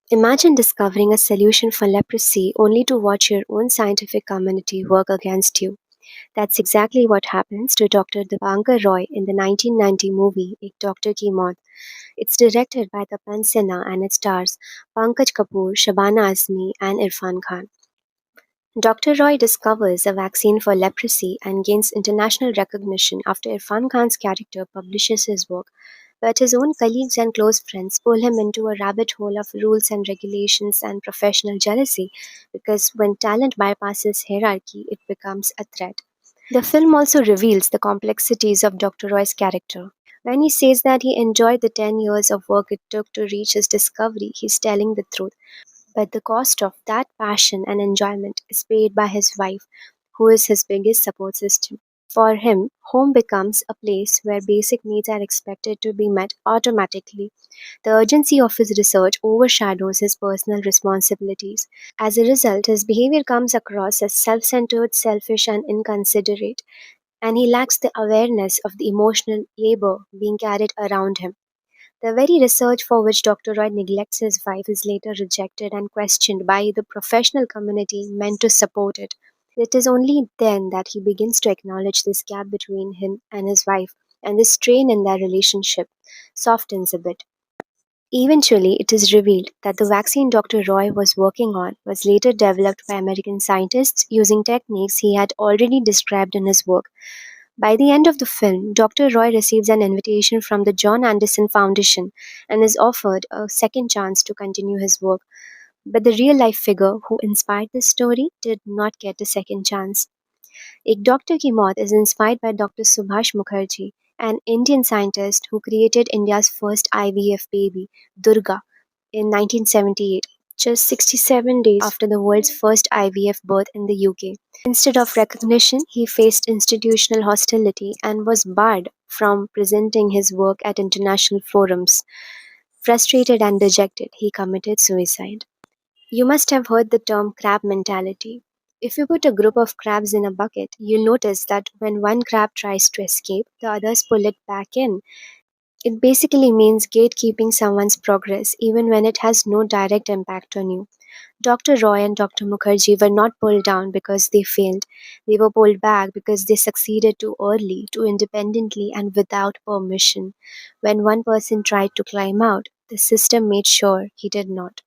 Imagine discovering a solution for leprosy only to watch your own scientific community work against you. That's exactly what happens to Dr. Dipankar Roy in the 1990 movie Ek Doctor Ki Maut. It's directed by Tapan Sinha and it stars Pankaj Kapoor, Shabana Azmi, and Irfan Khan. Dr. Roy discovers a vaccine for leprosy and gains international recognition after Irfan Khan's character publishes his work. But his own colleagues and close friends pull him into a rabbit hole of rules and regulations and professional jealousy because when talent bypasses hierarchy, it becomes a threat. The film also reveals the complexities of Dr. Roy's character. When he says that he enjoyed the 10 years of work it took to reach his discovery, he's telling the truth. But the cost of that passion and enjoyment is paid by his wife, who is his biggest support system. For him, home becomes a place where basic needs are expected to be met automatically. The urgency of his research overshadows his personal responsibilities. As a result, his behavior comes across as self centered, selfish, and inconsiderate, and he lacks the awareness of the emotional labor being carried around him. The very research for which Dr. Roy neglects his wife is later rejected and questioned by the professional community meant to support it. It is only then that he begins to acknowledge this gap between him and his wife, and the strain in their relationship softens a bit. Eventually, it is revealed that the vaccine Dr. Roy was working on was later developed by American scientists using techniques he had already described in his work. By the end of the film, Dr. Roy receives an invitation from the John Anderson Foundation and is offered a second chance to continue his work. But the real life figure who inspired this story did not get a second chance. Ek Doctor Ki Maut is inspired by Dr. Subhash Mukherjee, an Indian scientist who created India's first IVF baby, Durga, in 1978, just 67 days after the world's first IVF birth in the UK. Instead of recognition, he faced institutional hostility and was barred from presenting his work at international forums. Frustrated and dejected, he committed suicide. You must have heard the term crab mentality. If you put a group of crabs in a bucket, you'll notice that when one crab tries to escape, the others pull it back in. It basically means gatekeeping someone's progress even when it has no direct impact on you. Dr. Roy and Dr. Mukherjee were not pulled down because they failed. They were pulled back because they succeeded too early, too independently, and without permission. When one person tried to climb out, the system made sure he did not.